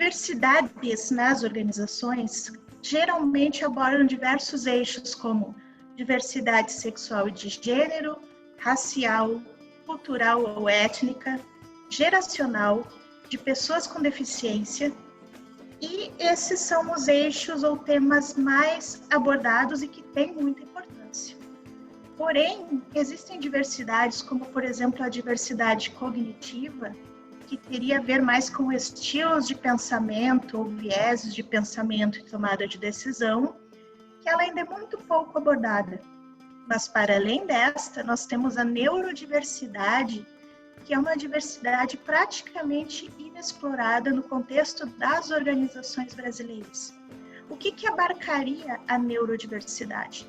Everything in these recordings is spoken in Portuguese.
diversidades nas organizações geralmente abordam diversos eixos como diversidade sexual e de gênero, racial, cultural ou étnica, geracional, de pessoas com deficiência, e esses são os eixos ou temas mais abordados e que têm muita importância. Porém, existem diversidades, como por exemplo a diversidade cognitiva, que teria a ver mais com estilos de pensamento ou vieses de pensamento e tomada de decisão, que ela ainda é muito pouco abordada. Mas, para além desta, nós temos a neurodiversidade, que é uma diversidade praticamente inexplorada no contexto das organizações brasileiras. O que abarcaria a neurodiversidade?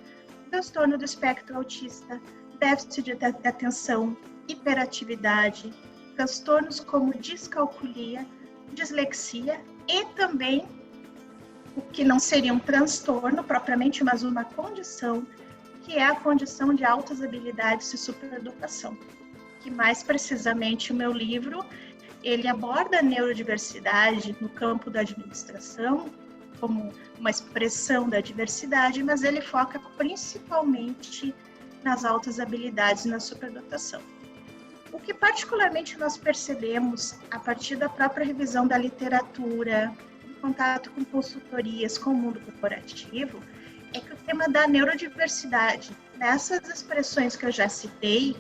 Transtorno do espectro autista, déficit de atenção, hiperatividade, transtornos como descalculia, dislexia e também o que não seria um transtorno propriamente, mas uma condição, que é a condição de altas habilidades e superdotação. Que mais precisamente o meu livro, ele aborda a neurodiversidade no campo da administração, como uma expressão da diversidade, mas ele foca principalmente nas altas habilidades e na superdotação. O que particularmente nós percebemos a partir da própria revisão da literatura, em contato com consultorias, com o mundo corporativo, é que o tema da neurodiversidade, nessas expressões que eu já citei,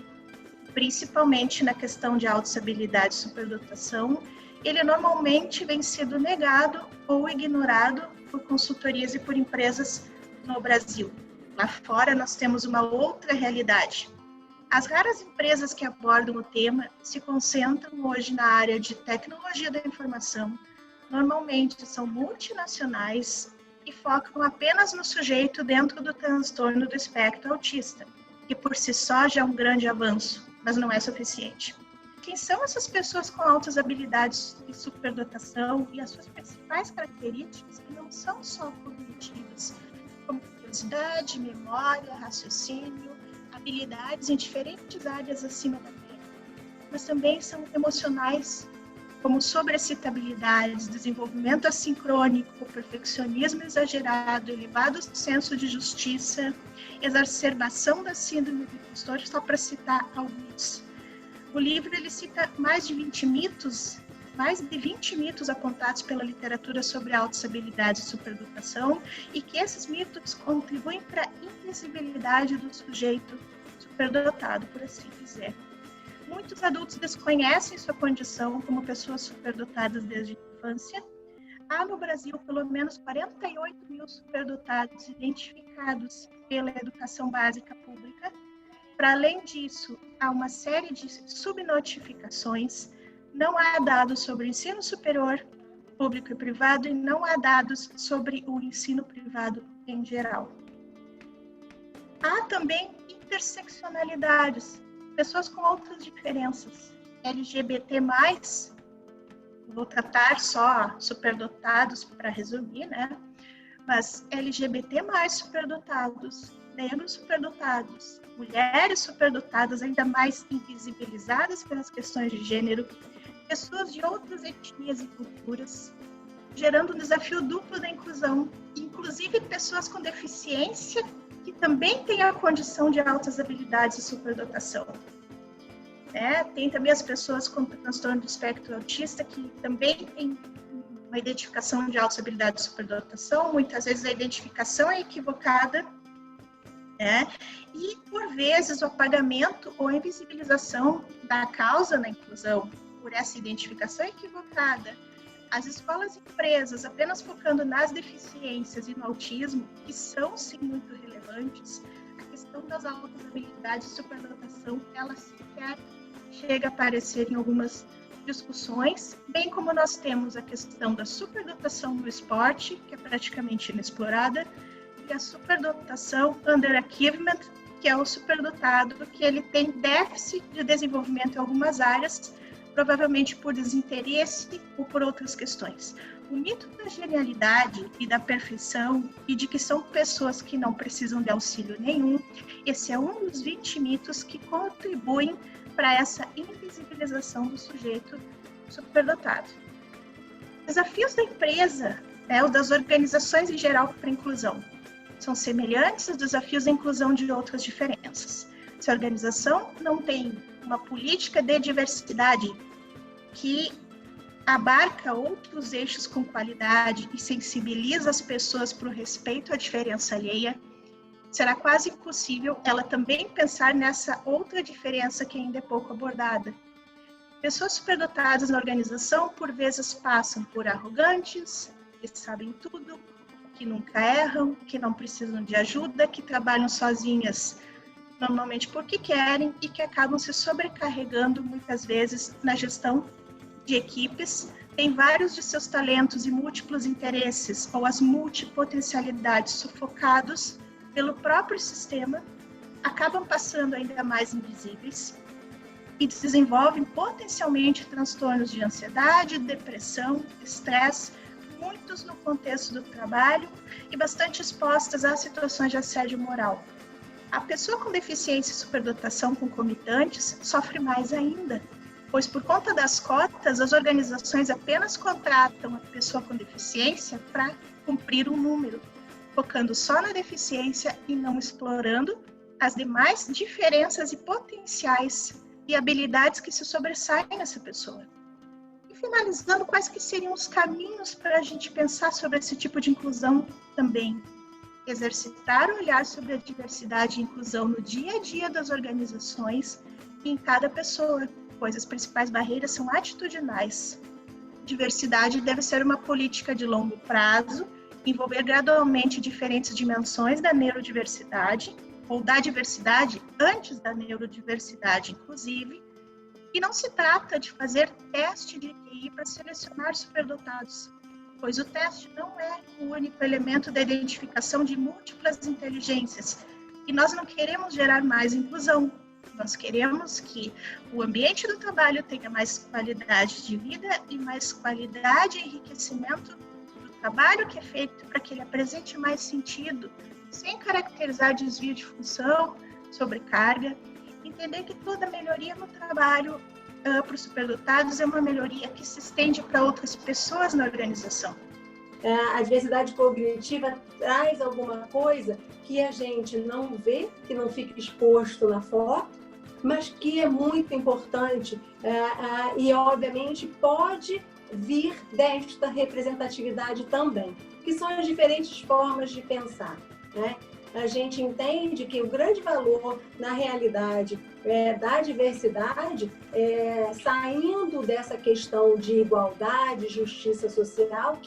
principalmente na questão de altas habilidades e superdotação, ele normalmente vem sendo negado ou ignorado por consultorias e por empresas no Brasil. Lá fora nós temos uma outra realidade. As raras empresas que abordam o tema se concentram hoje na área de tecnologia da informação, normalmente são multinacionais e focam apenas no sujeito dentro do transtorno do espectro autista, que por si só já é um grande avanço, mas não é suficiente. Quem são essas pessoas com altas habilidades e superdotação e as suas principais características que não são só cognitivas, como curiosidade, memória, raciocínio, habilidades em diferentes áreas acima da média, mas também são emocionais, como sobreexcitabilidade, desenvolvimento assincrônico, perfeccionismo exagerado, elevado senso de justiça, exacerbação da síndrome do impostor, só para citar alguns. O livro ele cita mais de 20 mitos apontados pela literatura sobre altas habilidades e superdotação, e que esses mitos contribuem para a invisibilidade do sujeito superdotado, por assim dizer. Muitos adultos desconhecem sua condição como pessoas superdotadas desde a infância. Há no Brasil pelo menos 48 mil superdotados identificados pela educação básica pública. Para além disso, há uma série de subnotificações, não há dados sobre o ensino superior, público e privado, e não há dados sobre o ensino privado em geral. Há também interseccionalidades, pessoas com outras diferenças. LGBT+, vou tratar só superdotados para resumir, né? Mas LGBT+, superdotados, negros superdotados, mulheres superdotadas ainda mais invisibilizadas pelas questões de gênero, pessoas de outras etnias e culturas, gerando um desafio duplo da inclusão, inclusive pessoas com deficiência que também têm a condição de altas habilidades e superdotação. Tem também as pessoas com transtorno do espectro autista que também têm uma identificação de altas habilidades e superdotação, muitas vezes a identificação é equivocada, e por vezes o apagamento ou a invisibilização da causa na inclusão por essa identificação equivocada. As escolas e empresas apenas focando nas deficiências e no autismo, que são sim muito relevantes, a questão das altas habilidades e superdotação, ela sequer chega a aparecer em algumas discussões, bem como nós temos a questão da superdotação no esporte, que é praticamente inexplorada, e a superdotação underachievement, que é o superdotado, que ele tem déficit de desenvolvimento em algumas áreas, provavelmente por desinteresse ou por outras questões. O mito da genialidade e da perfeição e de que são pessoas que não precisam de auxílio nenhum, esse é um dos 20 mitos que contribuem para essa invisibilização do sujeito superdotado. Desafios da empresa, ou das organizações em geral para a inclusão, são semelhantes aos desafios da inclusão de outras diferenças. Se a organização não tem uma política de diversidade que abarca outros eixos com qualidade e sensibiliza as pessoas para o respeito à diferença alheia, será quase impossível ela também pensar nessa outra diferença que ainda é pouco abordada. Pessoas superdotadas na organização, por vezes, passam por arrogantes, que sabem tudo, que nunca erram, que não precisam de ajuda, que trabalham sozinhas, normalmente porque querem, e que acabam se sobrecarregando, muitas vezes, na gestão de equipes, têm vários de seus talentos e múltiplos interesses, ou as multipotencialidades sufocados pelo próprio sistema, acabam passando ainda mais invisíveis e desenvolvem potencialmente transtornos de ansiedade, depressão, estresse, muitos no contexto do trabalho e bastante expostas a situações de assédio moral. A pessoa com deficiência e superdotação concomitantes sofre mais ainda, pois por conta das cotas, as organizações apenas contratam a pessoa com deficiência para cumprir um número, focando só na deficiência e não explorando as demais diferenças e potenciais e habilidades que se sobressaem nessa pessoa. E finalizando, quais que seriam os caminhos para a gente pensar sobre esse tipo de inclusão também? Exercitar o olhar sobre a diversidade e inclusão no dia a dia das organizações e em cada pessoa, pois as principais barreiras são atitudinais. Diversidade deve ser uma política de longo prazo, envolver gradualmente diferentes dimensões da neurodiversidade, ou da diversidade antes da neurodiversidade, inclusive, e não se trata de fazer teste de QI para selecionar superdotados, pois o teste não é o único elemento da identificação de múltiplas inteligências, e nós não queremos gerar mais inclusão, nós queremos que o ambiente do trabalho tenha mais qualidade de vida e mais qualidade e enriquecimento do trabalho que é feito para que ele apresente mais sentido, sem caracterizar desvio de função, sobrecarga, entender que toda melhoria no trabalho para os superdotados é uma melhoria que se estende para outras pessoas na organização. A diversidade cognitiva traz alguma coisa que a gente não vê, que não fica exposto na foto, mas que é muito importante e, obviamente, pode vir desta representatividade também, que são as diferentes formas de pensar, né? A gente entende que o grande valor, na realidade, da diversidade, saindo dessa questão de igualdade, justiça social,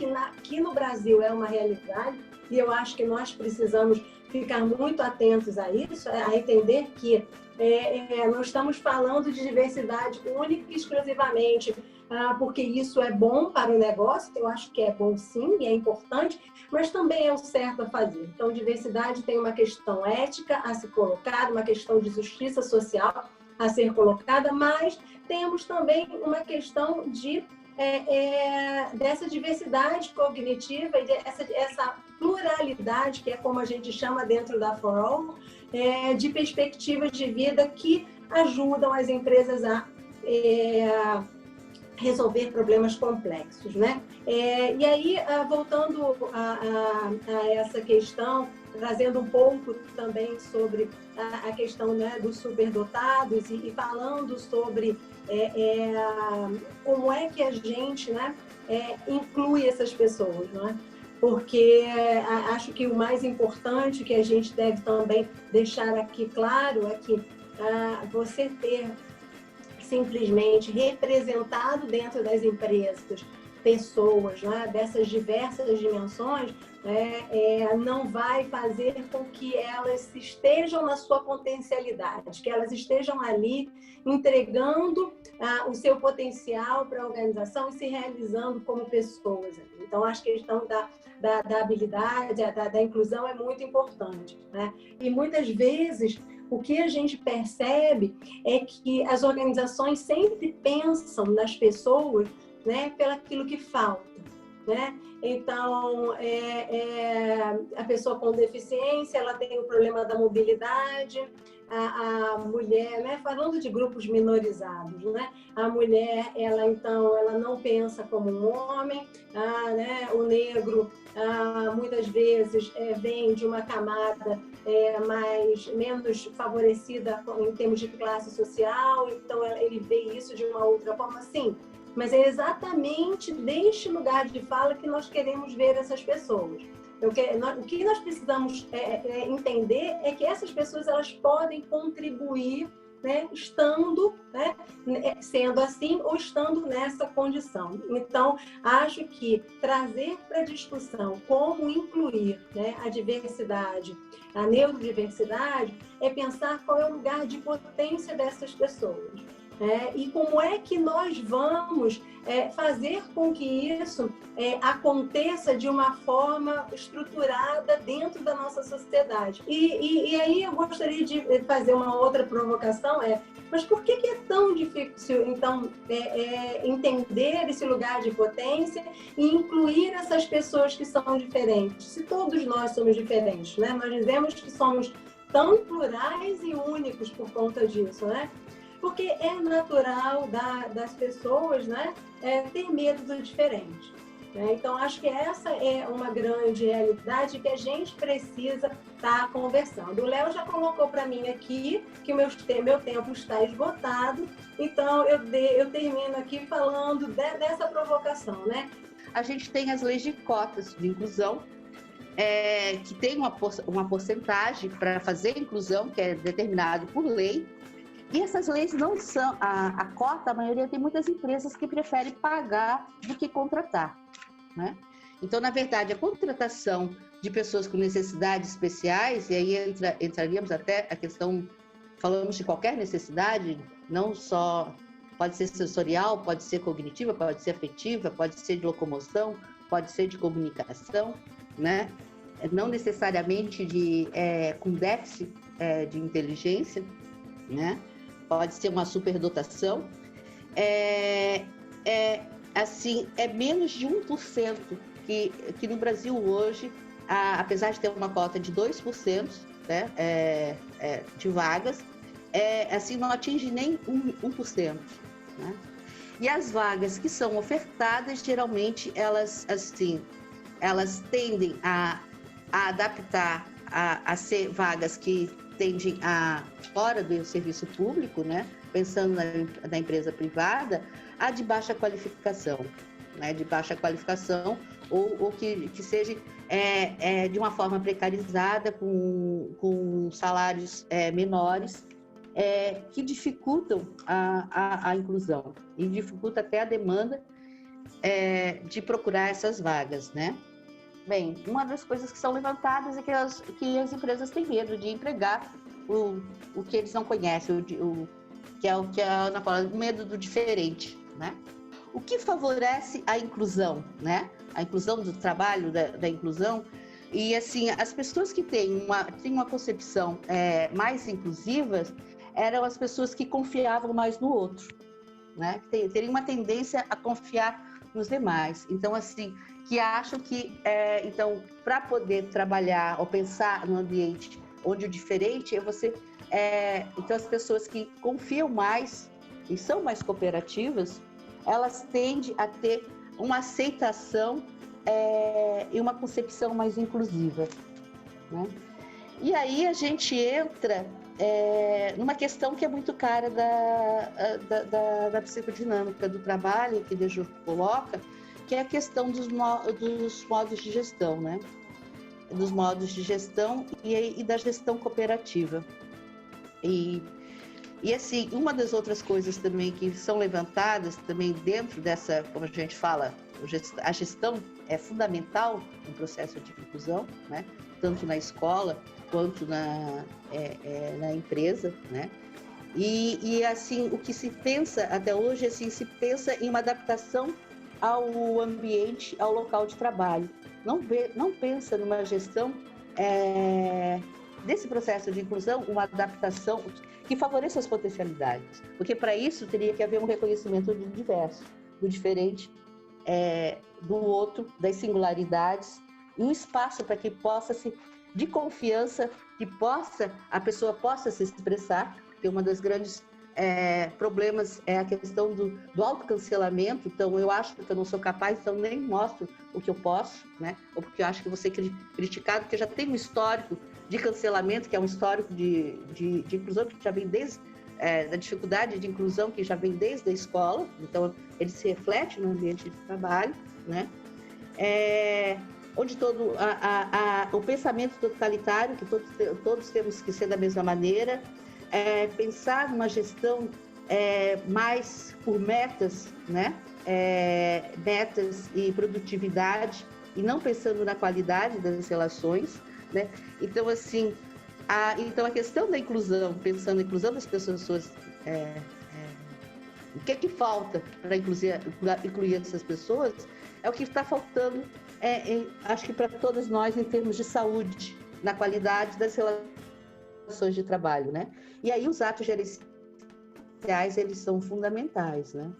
que no Brasil é uma realidade, e eu acho que nós precisamos ficar muito atentos a isso, a entender que não estamos falando de diversidade única e exclusivamente porque isso é bom para o negócio, eu acho que é bom sim, e é importante, mas também é o certo a fazer. Então, diversidade tem uma questão ética a se colocar, uma questão de justiça social a ser colocada, mas temos também uma questão de dessa diversidade cognitiva e essa pluralidade, que é como a gente chama dentro da For All, de perspectivas de vida que ajudam as empresas a resolver problemas complexos, né? E aí, voltando a essa questão, trazendo um pouco também sobre a questão, né, dos superdotados e falando sobre como é que a gente, né, inclui essas pessoas, né? Porque acho que o mais importante que a gente deve também deixar aqui claro é que você ter simplesmente representado dentro das empresas pessoas, né, dessas diversas dimensões, não vai fazer com que elas estejam na sua potencialidade, que elas estejam ali entregando o seu potencial para a organização e se realizando como pessoas. Então, acho que a questão da habilidade, da inclusão é muito importante, né? E muitas vezes o que a gente percebe é que as organizações sempre pensam nas pessoas, né, pelo aquilo que falta. né? Então, a pessoa com deficiência, ela tem o problema da mobilidade, a mulher, né? Falando de grupos minorizados, né? A mulher, ela não pensa como um homem, né? O negro, muitas vezes, vem de uma camada menos favorecida em termos de classe social, então ele vê isso de uma outra forma, sim. Mas é exatamente deste lugar de fala que nós queremos ver essas pessoas. O que nós precisamos entender é que essas pessoas elas podem contribuir, né, estando, né, sendo assim ou estando nessa condição. Então, acho que trazer para a discussão como incluir, né, a diversidade, a neurodiversidade, é pensar qual é o lugar de potência dessas pessoas. E como é que nós vamos fazer com que isso aconteça de uma forma estruturada dentro da nossa sociedade. E aí eu gostaria de fazer uma outra provocação, mas por que é tão difícil, então, entender esse lugar de potência e incluir essas pessoas que são diferentes? Se todos nós somos diferentes, né? Nós dizemos que somos tão plurais e únicos por conta disso, né? Porque é natural das pessoas, né, ter medo do diferente. Né? Então, acho que essa é uma grande realidade que a gente precisa estar conversando. O Léo já colocou para mim aqui que o meu tempo está esgotado, então eu termino aqui falando dessa provocação. Né? A gente tem as leis de cotas de inclusão, que tem uma porcentagem para fazer inclusão, que é determinado por lei. E essas leis não são... A cota, a maioria tem muitas empresas que preferem pagar do que contratar, né? Então, na verdade, a contratação de pessoas com necessidades especiais, e aí entraríamos até a questão, falamos de qualquer necessidade, não só... Pode ser sensorial, pode ser cognitiva, pode ser afetiva, pode ser de locomoção, pode ser de comunicação, né? Não necessariamente com déficit de inteligência, né? Pode ser uma superdotação. Assim, é menos de 1% que no Brasil hoje, apesar de ter uma cota de 2%, né, de vagas, assim, não atinge nem 1%. Né? E as vagas que são ofertadas, geralmente, elas tendem a adaptar a ser vagas que tendem a fora do serviço público, né? Pensando na empresa privada, a de baixa qualificação, né? De baixa qualificação ou que seja de uma forma precarizada, com salários menores, que dificultam a inclusão e dificulta até a demanda de procurar essas vagas, né? Bem, uma das coisas que são levantadas é que as empresas têm medo de empregar o que eles não conhecem, que é a Ana Paula, o medo do diferente, né? O que favorece a inclusão, né? A inclusão do trabalho, da inclusão. E, assim, as pessoas que têm uma concepção mais inclusiva eram as pessoas que confiavam mais no outro, né? Teriam uma tendência a confiar nos demais. Então, assim, que acham que, então, para poder trabalhar ou pensar no ambiente onde o diferente é você... então, as pessoas que confiam mais e são mais cooperativas, elas tendem a ter uma aceitação e uma concepção mais inclusiva, né? E aí a gente entra numa questão que é muito cara da psicodinâmica do trabalho, que Deju coloca, que é a questão dos modos de gestão, né? Dos modos de gestão e da gestão cooperativa. E assim, uma das outras coisas também que são levantadas também dentro dessa, como a gente fala, a gestão é fundamental no processo de inclusão, né? Tanto na escola quanto na empresa, né? E assim, o que se pensa até hoje, assim, se pensa em uma adaptação ao ambiente, ao local de trabalho. Não pensa numa gestão desse processo de inclusão, uma adaptação que favoreça as potencialidades. Porque para isso teria que haver um reconhecimento do diverso, do diferente, do outro, das singularidades, e um espaço para que de confiança, que a pessoa possa se expressar, porque uma das grandes problemas é a questão do autocancelamento. Então, eu acho que eu não sou capaz, então nem mostro o que eu posso, né? Ou porque eu acho que vou ser criticado, porque já tem um histórico de cancelamento, que é um histórico de inclusão, que já vem desde da dificuldade de inclusão, que já vem desde a escola. Então, ele se reflete no ambiente de trabalho, né? Onde todo o pensamento totalitário, que todos temos que ser da mesma maneira, pensar numa gestão mais por metas, né? Metas e produtividade, e não pensando na qualidade das relações, né? Então, assim, a questão da inclusão, pensando na inclusão das pessoas, o que é que falta para incluir essas pessoas, é o que está faltando, acho que para todas nós, em termos de saúde, na qualidade das relações de trabalho, né? E aí os atos gerenciais, eles são fundamentais, né?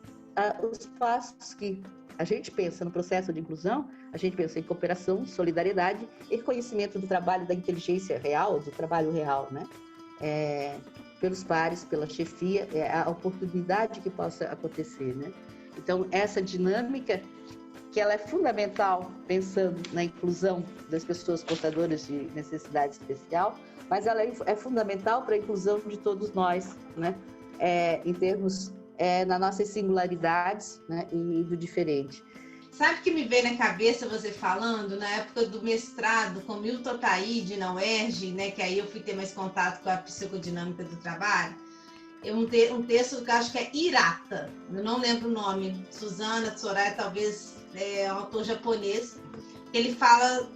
Os passos que a gente pensa no processo de inclusão, a gente pensa em cooperação, solidariedade e reconhecimento do trabalho, da inteligência real, do trabalho real, né? Pelos pares, pela chefia, a oportunidade que possa acontecer, né? Então, essa dinâmica, que ela é fundamental, pensando na inclusão das pessoas portadoras de necessidade especial, mas ela é fundamental para a inclusão de todos nós, né? Em termos, nas nossas singularidades, né? E do diferente. Sabe o que me veio na cabeça você falando, na época do mestrado com Milton Taide na UERJ, né, que aí eu fui ter mais contato com a psicodinâmica do trabalho, um texto que eu acho que é Hirata, eu não lembro o nome, Suzana Tsurai, talvez um autor japonês, que ele fala,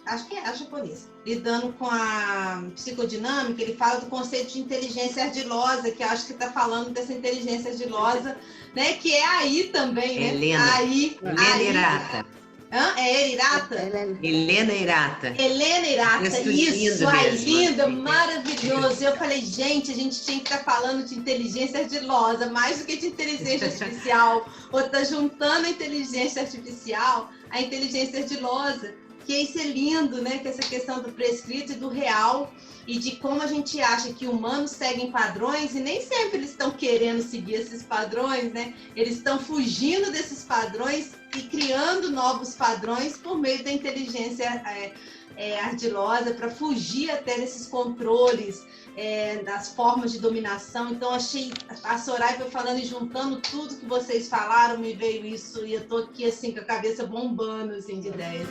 acho que é japonês, lidando com a psicodinâmica, ele fala do conceito de inteligência ardilosa, que eu acho que está falando dessa inteligência ardilosa, né, que é aí também, né? Helena Hirata. É Hirata? Helena Hirata. Helena Hirata, isso, lindo, maravilhoso. Eu falei, gente, a gente tinha que estar falando de inteligência ardilosa, mais do que de inteligência artificial, ou tá juntando a inteligência artificial à inteligência ardilosa, que isso é lindo, né? Que essa questão do prescrito e do real, e de como a gente acha que humanos seguem padrões, e nem sempre eles estão querendo seguir esses padrões, né? Eles estão fugindo desses padrões e criando novos padrões por meio da inteligência ardilosa, para fugir até desses controles, das formas de dominação. Então, achei a Soraya falando e juntando tudo que vocês falaram, me veio isso, e eu tô aqui assim com a cabeça bombando assim, de ideias.